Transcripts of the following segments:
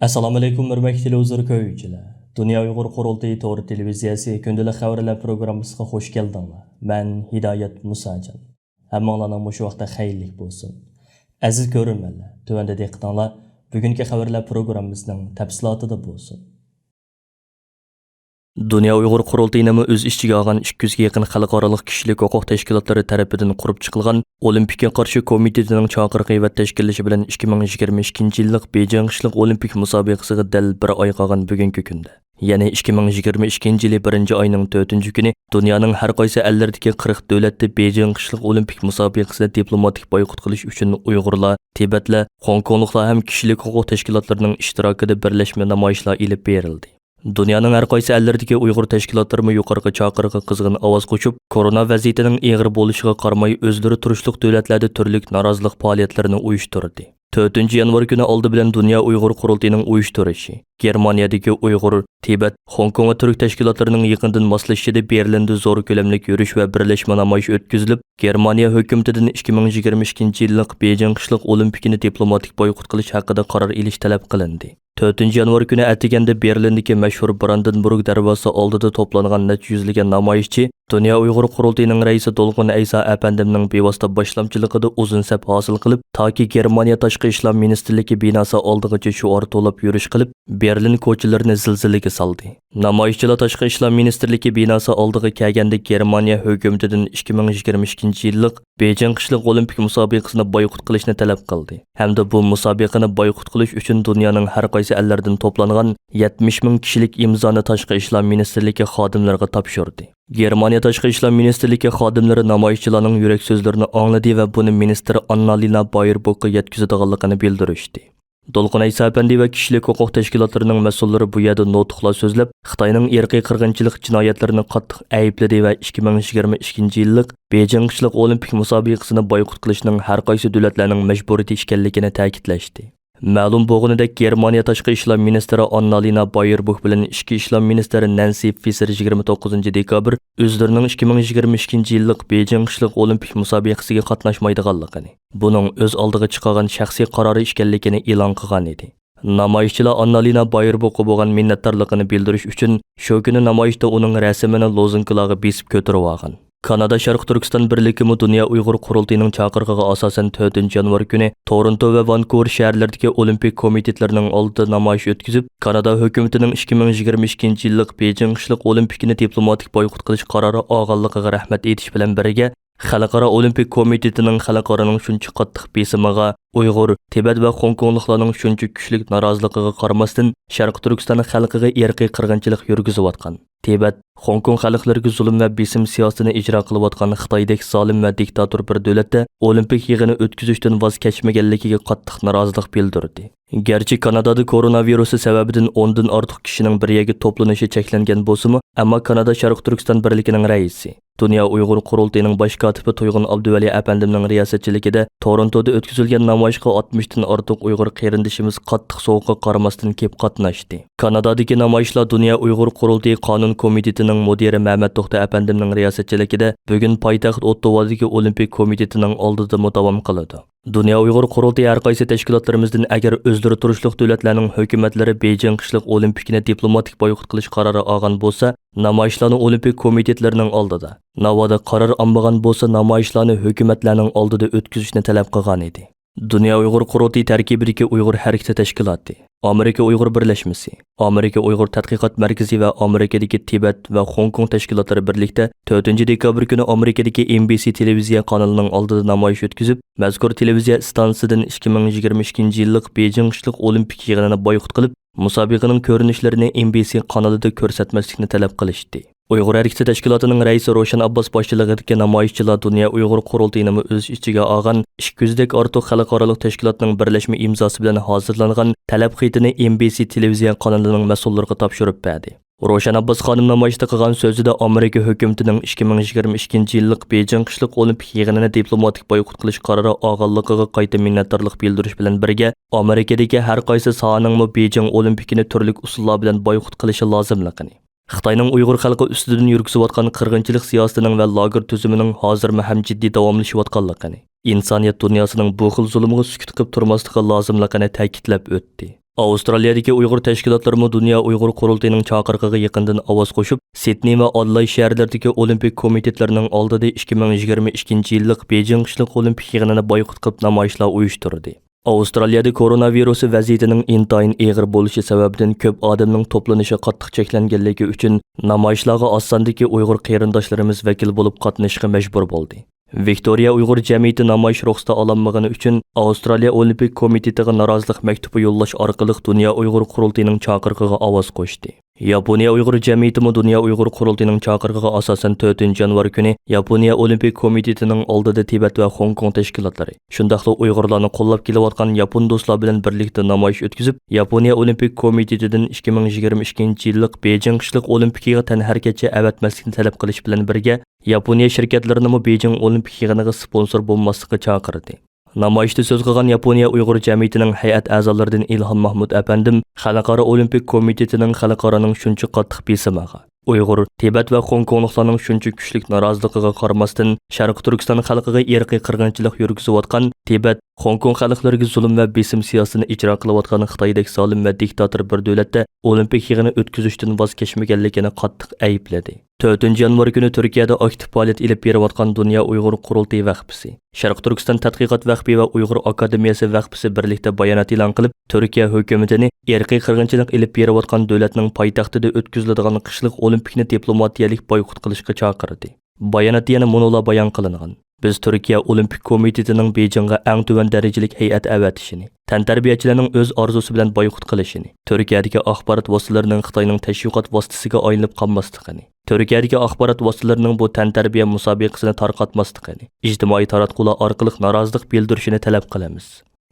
Assalomu alaykum hurmatli televizor ko'ruvchilar. Dunya Uyghur Qurultiyi to'g'ri televiziyasi күндىلىك xəvərlər proqrammisiga xush keldinglar. Men Hidayat Musajan. Hammanglarning shu vaqtda xayrlik bo'lsin. Aziz ko'ruvchilar, tövəndə diqqətinglar bugungi xəvərlər proqrammisining tafsilotida bo'lsin. Dunya Uyghur Qurultiyini o'z ichiga olgan 200 ga yaqin xalqaro kishilik huquq tashkilotlari tomonidan qurib chiqilgan Olimpikka qarshi komitetining chaqirig'i va tashkillashi bilan 2022-yillik Beijing qishliq olimpik musobaqasiga dal bir oy qolgan bugungi kunda, ya'ni 2022-yil 1-oyning 4-kuni dunyoning har qaysi ellardagi 40 davlatda Beijing qishliq olimpik musobaqasini diplomatik boykot qilish uchun Uyg'urlar, Tibetlar, Hong Kongliklar ham kishilik huquq tashkilotlarining ishtirokida birlashma namoyishlar olib berildi. Dunyoning har qaysi ellardagi Uyg'ur tashkilotlari yuqorqi chaqirig'iga qizg'in ovoz qo'shib, korona vaziyatining og'ir bo'lishiga qaramay o'zlari turishliq davlatlarda turli norozilik faoliyatlarini uyushtirdi. 4-yanvar kuni oldi bilan Dunya Uyghur Qurultiyining uyushtirishi, Germaniyadagi Uyg'ur, Tibet, Hong Kong va turk tashkilotlarining yaqindan moslashishida Berlinda zo'r ko'lamli yurish va birlashma namoyish o'tkazilib, Germaniya hukumatidan 2022-yillik Beijing qishliq olimpikini diplomatik boykot qilish haqida qaror ilish talab qilindi. 4-yanvar kuni atiganda Berlindagi mashhur Brandenburg darvoza oldida to'plangan necha yuzlagan namoyishchi Dunya Uyghur Qurultiyining raisi Dolqin Aysa apandimning bevosita boshlamchiligida uzun saf hosil qilib, toki Germaniya tashqi ishlar ministrligi binosi oldigacha shuor to'lab yurish qilib, Berlin ko'chalarini zilzilaga soldi. Namoyishchilar tashqi ishlar ministrligi binosi oldiga kelganda Germaniya hukumatidan 2022-yillik Beijing qishliq olimpik musobaqasini boykot qilishni talab qildi. Hamda bu musobaqani boykot qilish uchun dunyoning har qaysi ellardan to'plangan 70 ming kishilik imzoni tashqi ishlar ministrligi xodimlariga topshirdi. Germaniya tashqi ishlar ministrligi xodimlari namoyishchilarning yurak so'zlarini angladi va buni ministr Annalina Bayerbokka yetkazadiganligini bildirishdi. Dolqin Aysa apandi va kishilik huquq tashkilotlarining mas'ullari bu yerda nutqlar so'zlab, Xitoyning irqiy qirg'inchilik jinoyatlarini qattiq aybladi va 2022-yillik Beijing qishliq olimpik musobaqasini boykot qilishning har qaysi davlatlarning majburiyati ekanligini ta'kidlashdi. Ma'lum bo'lganidek, Germaniya tashqi ishlar ministri Annalina Bayerbok bilan ichki ishlar ministri Nancy Faeser 29-dekabr o'zlarining 2022-yillik Beijing qishliq olimpik musobaqasiga qatnashmaydiganligini, buning o'z oldiga chiqqan shaxsiy qarori ekanligini e'lon qilgan edi. Namoyishchilar Annalina Bayerbokka bo'lgan minnatdorligini bildirish uchun shu kuni namoyishda uning rasmini lozunkalarga besib ko'tarib olgan. Kanada Sharq Turkiston birligi Dunya Uyghur Qurultiyining chaqirig'iga asosan 4-yanvar kuni Toronto va Vancouver shaharlaridagi olimpik komitetlarining oldida namoyish o'tkazib, Kanada hukumatining 2022-yillik Beijing qishliq olimpikini diplomatik boykot qilish qarori olganligiga rahmat aytish bilan birga, Xalqaro olimpik komitetining xalqaroning shuncha qattiq besimiga, Uyg'ur, Tibet va Hong Kongliklarning shuncha kuchli noroziligiga qaramasdan Sharq Turkiston xalqiga irqiy qirg'inchilik yurgizayotgan, Tibet, Hong Kong xalqlariga zulm va besim siyosatini ijro qilayotgan Xitoydek zolim va diktator bir davlatda olimpik yig'ini o'tkazishdan voz kechmaganligiga qattiq norozilik bildirdi. Gerçi Kanadada koronavirusi sababidan 10 dan ortiq kishining bir yerga to'planishi cheklangan bo'lsa-mu, ammo Kanada Sharq Turkiston birligining raisi, Dunya Uyghur Qurultiyining bosh kotibi To'yg'un Abduvali apandimning riyosatchiligida Torontoda o'tkazilgan namoyishga 60 dan ortiq Uyg'ur qarindishimiz qattiq sovuqqa qaramasdan kelib qatnashdi. Kanadadagi namoyishlar Dunya Uyghur Qurultiyi qonun komitetining mudiri Mehmet To'xta apandimning riyosatchiligida bugun poytaxt Ottavadagi olimpik komitetining oldida davom qiladi. Dunya Uyghur Qurultiyi har qaysi tashkilotlarimizdan agar o'zlari turishliq davlatlarning hukumatlari Beijing qishliq olimpikini diplomatik boykot qilish qarori olgan bo'lsa, namoyishlarni olimpik komitetlarining oldida, navoda qaror olmagan bo'lsa, namoyishlarni hukumatlarning oldida o'tkazishni talab qilgan edi. Dunya Uyghur Qurultiyi tarkibidagi Uyg'ur harakati tashkiloti, Amerika Uyg'ur birlashmasi, Amerika Uyg'ur tadqiqot markazi va Amerikadagi Tibet va Hong Kong tashkilotlari birlikda 4-dekabr kuni Amerikadagi NBC televiziya kanalining oldida namoyish o'tkazib, mazkur televiziya stansiyasidan 2022-yillik Beijing qishliq olimpik yig'inini boykot qilib, musobaqaning ko'rinishlarini NBC kanalida ko'rsatmaslikni talab qilishdi. Uyg'ur harakati tashkilotining raisi Roshan Abbos boshchiligidagi namoyishchilar Dunya Uyghur Qurultiyini o'z ichiga olgan 200 dek ortiq xalqaro tashkilotning birlashma imzosi bilan hozirlangan talab xatini NBC televiziya kanalining mas'ullariga topshirib berdi. Roshan Abbos xonim namoyishda qilgan so'zida Amerika hukumatining 2022-yillik Beijing qishliq olimpik yig'inini diplomatik boykot qilish qarori olganligiga qayta minnatdorlik bildirish bilan birga, Amerikadagi har qaysi sohaning Beijing olimpikini turli usullar bilan boykot qilishi lozimligini, Xitoyning Uyg'ur xalqi ustidan yurgizayotgan qirg'inchilik siyosatining va lager tuzumining hozirma ham jiddiy davomlashayotganligini, insoniyat dunyosining bu xil zulmiga sukut qilib turmasligi lozimligini ta'kidlab o'tdi. Avstraliyadagi Uyghur tashkilotlarimi Dunya Uyghur qurultiyining chaqiriqiga yaqindan ovoz qo'shib, Sidney va Adelaide shaharlaridagi Olimpik komitetlarining oldida 2022 yillik Beijing qishliq olimpik yig'inini boykot qilib namoyishlar uyushtirdi. Avstraliyada koronavirusi vaziyatining intayin og'ir bo'lishi sababidan ko'p odamning to'planishi qattiq cheklanganligi uchun namoyishlarga oz sondagi Uyg'ur qarindoshlarimiz vakil bo'lib qatnashishga majbur bo'ldi. Viktoriya Uyg'ur jamiyati namoyish ruxsati olinmagani uchun Avstraliya Olimpik komitetiga norozilik maktubi yo'llash orqali Dunya Uyg'ur qurultiyining chaqiriqiga ovoz qo'shdi. Yaponiya Uyg'ur jamiyatimi Dunya Uyg'ur qurultiyining chaqiriqiga asosan 4-yanvar kuni Yaponiya Olimpik komitetining oldida Tibet va Hong Kong tashkilotlari, shundaqla Uyg'urlarni qo'llab kelayotgan yapon do'stlar bilan birlikda namoyish o'tkazib, Yaponiya Olimpik komitetidan 2022 yillik Beijing qishliq olimpiyaga tanharakacha avatmaslikni talab qilish bilan birga Yaponiya shirkatlarini Beijing olimpik yig'iniga sponsor bo'lmaslikka chaqirdi. Namoyishda so'z qilgan Yaponiya Uyg'ur jamiyatining hay'at a'zolaridan Ilhom Mahmud apandim Xalqaro Olimpik komitetining xalqaroning shuncha qattiq besimiga, Uyg'ur, Tibet va Hong Kongliklarning shuncha kuchli noroziligiga qaramasdan Sharq Turkiston xalqiga irqiy qirg'inchilik yurgizayotgan, Tibet, Hong Kong xalqlariga zulm va besim siyosatini ijro qilayotgan Xitoydagi zolim va diktator bir davlatda olimpik yig'ini o'tkazishdan voz kechmaganligini qattiq aybladi. 4-yanvar kuni Turkiyada aktiv faoliyat olib berayotgan Dunya Uyg'ur Qurultiyi vaqfisi, Sharq Turkiston tadqiqot vaqfi va Uyg'ur akademiyasi vaqfisi birlikda bayonot e'lon qilib, Turkiya hukumatini irqiy qirg'inchilik olib berayotgan davlatning poytaxtida o'tkaziladigan qishliq olimpikni diplomatiyalik boykot qilishga chaqirdi. Bayonotda yana munola bayon qilingan. Biz Turkiya Olimpik komitetining Beijingga eng tuvan darajalik hay'at avatishini, tantarbiyachilarning o'z orzusi bilan boykot qilishini, Turkiyadagi axborot vositalarining Xitoyning tashviqot vositasiga aylanib qolmasligini, Turkiyadagi axborot vositalarining bu tantarbiya musobaqasini tarqatmasligini, ijtimoiy taratqular orqali norozilik bildirishini talab qilamiz.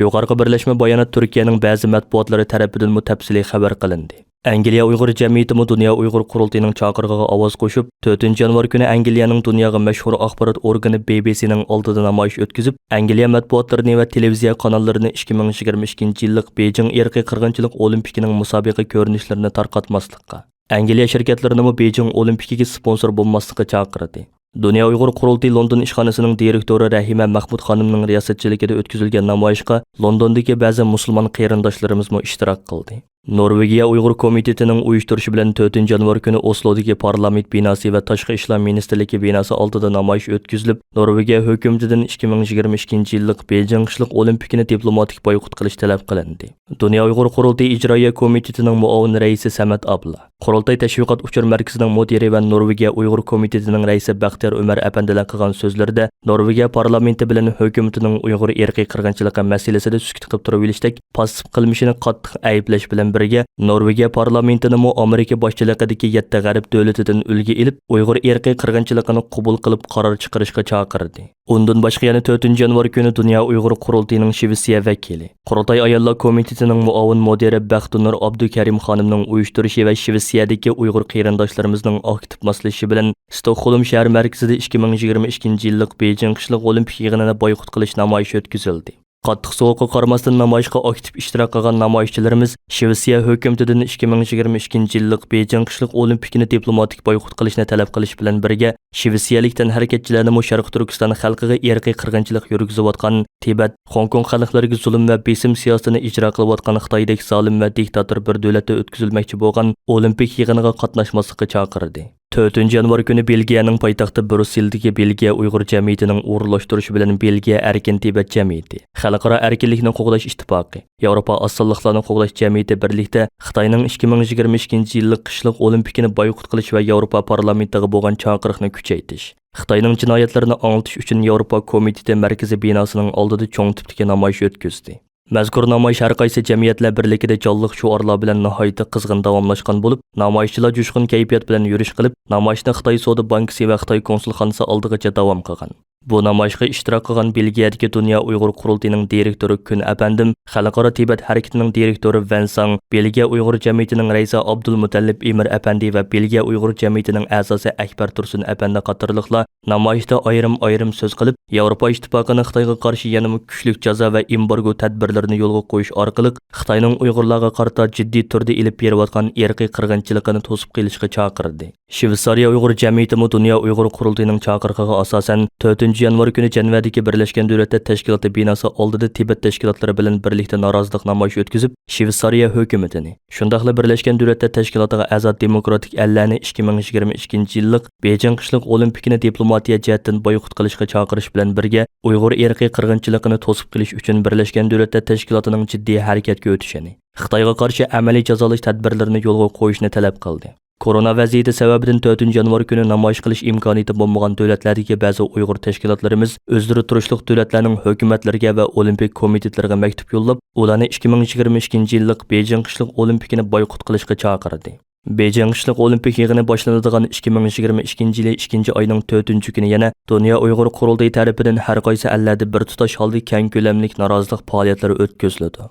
Yuqorqi birlashma bayonot Turkiyaning ba'zi matbuotlari tarafidan mutafsili xabar qilindi. Angliya Uyg'ur jamiyatimi Dunya Uyg'ur qurultiyining chaqirig'iga ovoz qo'shib, 4-yanvar kuni Angliyaning dunyoga mashhur axborot organi BBCning oldida namoyish o'tkazib, Angliya matbuotlarini va televiziya kanallarini 2022 yillik Beijing irqiy qirg'inchilik olimpikining musobaqa ko'rinishlarini tarqatmaslikka, Angliya shirkatlarini Beijing olimpikiga sponsor bo'lmaslikka chaqirdi. Dunya Uyg'ur qurultiyi London ishxonasining direktori Rahima Mahmud xonimning riyosatchiligida o'tkazilgan namoyishga Londondagi ba'zi musulmon qarindoshlarimiz ishtirok qildi. Norvegiya Uyg'ur komitetining uyushtirishi bilan 4-yanvar kuni Oslodagi parlament binosi va tashqi ishlar ministrligi binosi oldida namoyish o'tkazilib, Norvegiya hukumatidan 2022 yillik Beijing qishliq olimpikini diplomatik boykot qilish talab qilindi. Dunya Uyg'ur qurultiyi ijroiya komitetining muavin raisi Samat Abla, Qurultiyi tashviqot uchur markazining mudiri va Norvegiya Uyg'ur komitetining raisi Baxtiyor Umar apandilar qilgan so'zlarida Norvegiya parlamenti bilan hukumatining Uyg'ur irqiy qirg'inchiligi masalasida sukut qilib turavelishdek passiv qilmishini qattiq ayblash bilan birga Norvegiya parlamentini Amerika boshchiligidagi 7 g'arb davlatidan ulgi ilib, Uyg'ur irqiy qirg'inchiligini qabul qilib qaror chiqarishga chaqirdi. Undan boshqa yana 4-yanvar kuni Dunya Uyg'ur qurultiyining Shvetsiya vakili, Qurultiyi ayollar komitetining muavin mudiri Baxtunur Abdukarim xonimning uyushtirishi va Shvetsiyadagi Uyg'ur qarindoshlarimizning aktiv mas'ulishi bilan Stockholm shahar markazida 2022 yillik Beijing qishliq olimpik yig'inini boykot qilish namoyishi o'tkazildi. Qattiq sovuqqa qaramasdan namoyishga aktiv ishtirok qilgan namoyishchilarimiz Shvetsiya hukumatidan 2022 yillik Beijing qishliq olimpikini diplomatik boykot qilishni talab qilish bilan birga Shvetsiyalik harakatchilarni Sharq Turkiston xalqiga irqiy qirg'inchilik yurgizayotgan, Tibet, Hong Kong xalqlariga zulm va besim siyosatini ijro qilayotgan Xitoydagi zolim va diktator bir davlatda o'tkazilmoqchi bo'lgan olimpik yig'iniga qatnashmaslikka chaqirdi. 4-yanvar kuni Belgiyaning poytaxti Brusseldagi Belgiya Uyg'ur jamiyatining o'rinlashtirishi bilan Belgiya Erkin Tibet jamiyati, Xalqaro erkinlikni qo'g'dash ittifoqi, Yevropa osonliqlarni qo'g'dash jamiyati birlikda Xitoyning 2022 yillik qishliq olimpikini boykot qilish va Yevropa parlamentiga bo'lgan chaqiriqni kuchaytirish, Xitoyning jinoyatlarini anglatish uchun Yevropa komiteti markaziy binosining oldida cho'ng tipdagi namoyish o'tkazdi. Mazkur namoyish har qaysi jamiyatlar birligida jonliq shuarlar bilan nihoyatda qizg'in davomlashgan bo'lib, namoyishchilar jo'shqin kayfiyat bilan yurish qilib, namoyishni Xitoy Savdo bankasi va Xitoy konsulxonasi oldigacha davom qilgan. Bu namoyishga ishtirok qilgan Belgiyadagi Dunya Uyg'ur qurultiyining direktori Kun apandim, Xalqaro Tibet harakatining direktori Vansang, Belgiya Uyg'ur jamiyatining raisi Abdulmutallib Emir apandi va Belgiya Uyg'ur jamiyatining a'zosi Akbar Tursun apandi qatorliqlar namoyishda ayrim so'z qilib, Yevropa ittifoqini Xitoyga qarshi yanada kuchli jazo va embargo tadbirlarini yo'lga qo'yish orqali Xitoyning Uyg'urlarga qarata jiddiy turda ilib berayotgan irqiy qirg'inchiligini to'sib qo'yishga chaqirdi. Shveysariya Uyg'ur jamiyati Dunya Uyg'ur qurultiyining chaqirig'iga asosan 4 yanvar kuni Janvadagi Birleşken Devletler Teşkilatı binası oldida Tibet teşkilatları bilan birlikda norozilik namoyishi o'tkazib, Shveysariya hukumatini, shundaqla Birleşken Devletler Teşkilatıga a'zo demokratik ellarni 2022-yillik Beijing qishliq olimpikini diplomatiya jihatdan boykot qilishga chaqirish bilan birga Uyg'ur irqiy qirg'inchiligini to'sib qilish uchun Birleşken Devletler Teşkilatıning jiddiy harakatga o'tishini, Xitoyga qarshi amaliy jazolash tadbirlarini yo'lga qo'yishni talab qildi. Korona vaziyati sababidan 4 yanvar kuni namoyish qilish imkoniyati bo'lmagan davlatlardagi ba'zi Uyg'ur tashkilotlarimiz o'zlari turishliq davlatlarning hukumatlariga va olimpik komitetlariga maktub yo'llab, ularni 2022-yillik Beijing qishliq olimpikini boykot qilishga chaqirdi. Beijing qishliq olimpik yig'ini boshlanadigan 2022-yil 2-oyning 4-kuni yana Dunya Uyg'ur Qurultiyi tarafidan har qaysi ellarda bir tutash holda keng ko'lamli norozilik faoliyatlari o'tkazildi.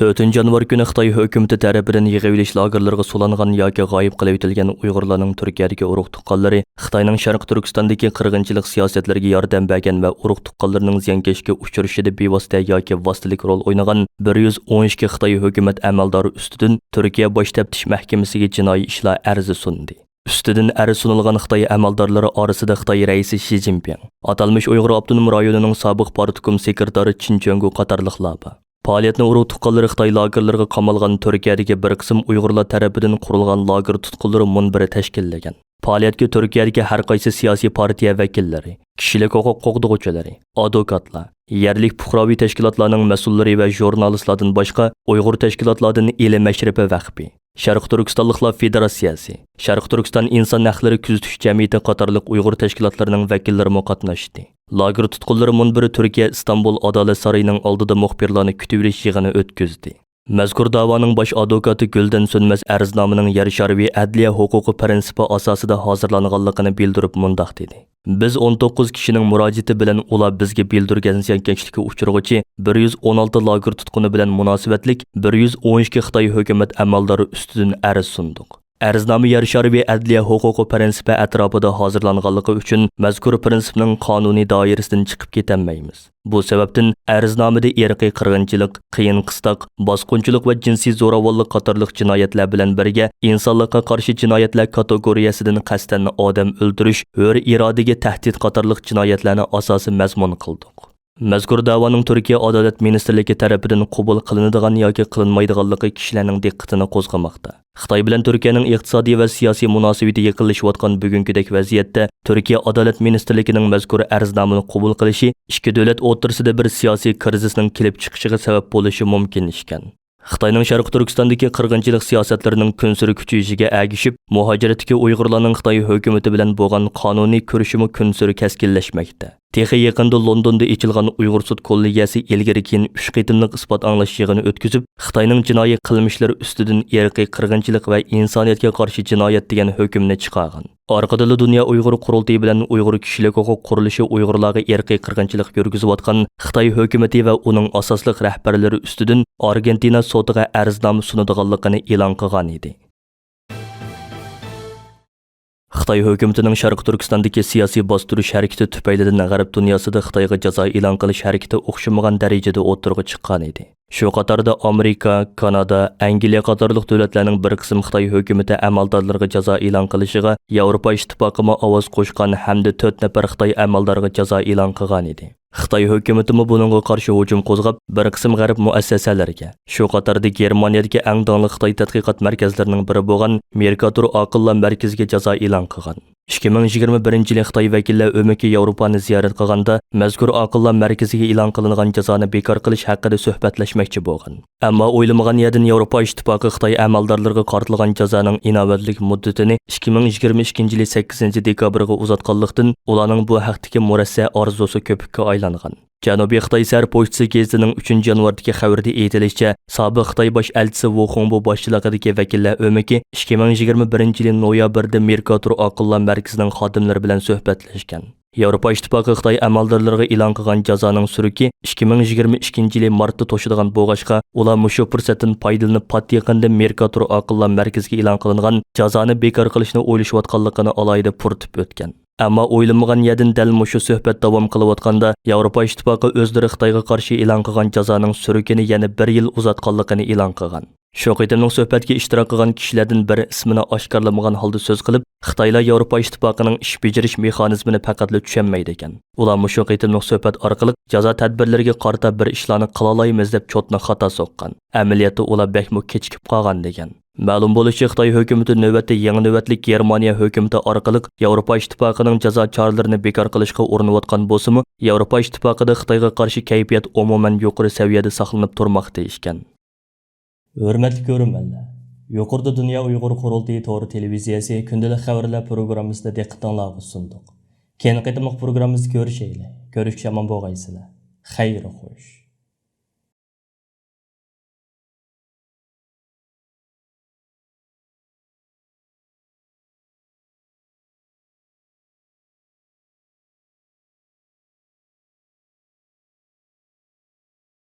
4 yanvar kuni Xitoy hukumati tarafidan yig'ilish lagerlariga so'langan yoki g'oyib qilib etilgan Uyg'urlarning Turkiyadagi urug' tuqqanlari Xitoyning Sharq Turkistondagi qirg'inchilik siyosatlariga yordam bergan va urug' tuqqanlarining ziyonkashga uchrashishida bevosita yoki vositalik rol o'ynagan 112 Xitoy hukumat amaldori ustidan Turkiya bosh taftish mahkamasiga jinoiy ishlar arzi sundi. Üstüdün arz sunulgan Xitoy amaldorlari orasida Xitoy raisi Xi Jinping, atalmış Uyg'ur Abdunum rayonining sobiq partikum sekretari Chin Chöngu qatorliqlar bor. Faoliyatni urug' tuqqanlari Xitoy lagerlariga qamalgan Turkiyadagi bir qism Uyg'urlar tarafidan qurilgan lager tutqunlari munbiri tashkillagan. Faoliyatga Turkiyadagi har qaysi siyosiy partiya vakillari, kishilik huquq qo'g'dug'uvchilari, advokatlar, yerlik fuqaroviy tashkilotlarning mas'ullari va jurnalistlardan boshqa Uyg'ur tashkilotlaridan ilm mashribi vaqfi, Sharq Turkistonliklar Federatsiyasi, Sharq Turkiston inson haqlari kuzatish jamiyati qatorliq Uyg'ur tashkilotlarining vakillari qatnashdi. Lager tutqunlari munbiri Turkiya İstanbul Adalet Sarayıning oldida muxbirlarni kutib olish yig'ini o'tkazdi. Mazkur da'voning bosh advokati Guldan Sönmez arznamining yer shar'iy adliya huquqi prinsipi asosida hozirlanganligini bildirib mundoq dedi. Biz 19 kishining murojaati bilan ular bizga bildirgan ziyonkashlikka uchrag'uchi 116 lager tutquni bilan munosabatlik 112 Xitoy hukumat amaldori ustidan arz sundiq. Arznoma yer shar'iy adliya huquqi prinsipi atrofida hozirlanganligi uchun mazkur prinsipning qonuniy doirasidan chiqib ketolmaymiz. Bu sababdan arznamada irqiy qirg'inchilik, qiyin qistoq, bosqinchilik va jinsiy zo'ravonlik qatorliq jinoyatlar bilan birga insonlikqa qarshi jinoyatlar kategoriyasidan qasddan odam o'ldirish, hur irodaga tahdid qatorliq jinoyatlarni asosi mazmun qildik. Mazkur da'voning Turkiya Adolat Ministrligi tarafidan qabul qilinadigan yoki qilinmaydiganligi kishilarning diqqatini qo'zg'amoqda. Xitoy bilan Turkiyaning iqtisodiy va siyosiy munosabati yaqinlashayotgan bugünkidek vaziyatda Turkiya Adolat Ministrligining mazkur arznomani qabul qilishi ikki davlat o'rtasida bir siyosiy krizisning kelib chiqishiga sabab bo'lishi mumkin ekan. Xitoyning Sharq Turkistondagi qirg'inchilik siyosatlarining kunsiri kuchayishiga ergishib, muhojiratdagi Uyg'urlarning Xitoy hukumati bilan bo'lgan qonuniy kurashimi kunsiri keskinlashmoqda. Texi yaqinda Londonda ochilgan Uyg'ur sud kollegiyasi ilgari keyin 3 qitimliq isbot anglash yig'ini o'tkazib, Xitoyning jinoiy qilmishlari ustidan irqiy qirg'inchilik va insoniyatga qarshi jinoyat degan hukmni chiqargan. Orqada Dunya Uyg'ur Qurultiyi bilan Uyg'ur kishilik huquq qurilishi Uyg'urlarga irqiy qirg'inchilik yurgizayotgan Xitoy hukumati va uning asosli rahbarlari ustidan Argentina sotiga arznoma sunadiganligini e'lon qilgan edi. Xitoy hukumatining Sharq Turkistondagi siyosiy bostirish harakati tufaylidan g'arb dunyosida Xitoyga jazo e'lon qilish harakati o'xshamagan darajada o'tirg'i chiqqan edi. Shu qatorda Amerika, Kanada, Angliya qatorliq davlatlarning bir qism Xitoy hukumati amaldorlariga jazo e'lon qilishiga Yevropa ittifoqi ovoz qo'shgan hamda 4 nafar Xitoy amaldoriga jazo e'lon qilgan edi. Xitoy hukumati buningga qarshi hujum qo'zg'ab, bir qism g'arb muassasalariga, shu qatorda Germaniyadagi eng donli Xitoy tadqiqot markazlarining biri bo'lgan Mercator aqllar markaziga jazo e'lon qilgan. 2021-yil Xitoy vakillari o'maki Yevropani ziyorat qilganda mazkur aqllar markaziga e'lon qilingan jazoni bekor qilish haqida suhbatlashmoqchi bo'lgan. Ammo o'ylamagan yerdan Yevropa ittifoqi Xitoy amaldorlariga qartilgan jazoning inovatlik muddatini 2022-yil 8-dekabrga uzatganlikdan ularning bu haqdagi murassa orzusi ko'pikka aylangan. Janubiy Xitoy Sar pochtasi gazetining 3 yanvardagi xabarida aytilishicha, sobiq Xitoy bosh elchisi Wu Hongbo boshchiligidagi vakillar o'maki 2021-yil noyabrda Mercator aqllar markazining xodimlari bilan suhbatlashgan. Yevropa ittifoqi Xitoy amaldorlariga e'lon qilgan jazoning suriki 2022-yil martda to'shadigan bo'lg'achqa, ular mushu fursatdan foydalanib pat yaqinda Mercator aqllar markaziga e'lon qilingan jazoni bekor qilishni o'ylashayotganligini alayida puritib o'tgan. Ammo o'ylanmagan yerdan dal mushu suhbat davom qilayotganda Yevropa ittifoqi o'zlari Xitoyga qarshi e'lon qilgan jazoning surikini yana 1 yil uzatganligini e'lon qilgan. Shu qitimning suhbatga ishtirok qilgan kishilardan biri ismini oshkorlamagan holda so'z qilib, Xitoylar Yevropa ittifoqining ish bajarish mexanizmini faqatla tushunmaydi ekan. Ular shu qitimning suhbat orqali jazo tadbirlariga qarata bir ishlarni qila olmaymiz deb chotni xato so'kkan. Amaliyotda ular bekmo kechikib qolgan degan. Ma'lum bo'lishicha, Xitoy hukumati navbatda yangi navbatlik Germaniya hukumati orqali Yevropa ittifoqining jazo choralarini bekor qilishga urinayotgan bo'lsa-mu, Yevropa ittifoqida Xitoyga qarshi kayfiyat umuman yuqori saviyada saqlanib turmoqda ekan. Hurmatli ko'ruvchilar, yuqorida Dunya Uyghur Qurultiyi to'g'ri televiziyasi kundalik xəvərlər pirugrammısida diqqətinizə sunduq. Keyin qitimliq pirugrammimizni görüşəylik. Görüşkə aman bo'lgaysizlar. Xeyr xo'sh.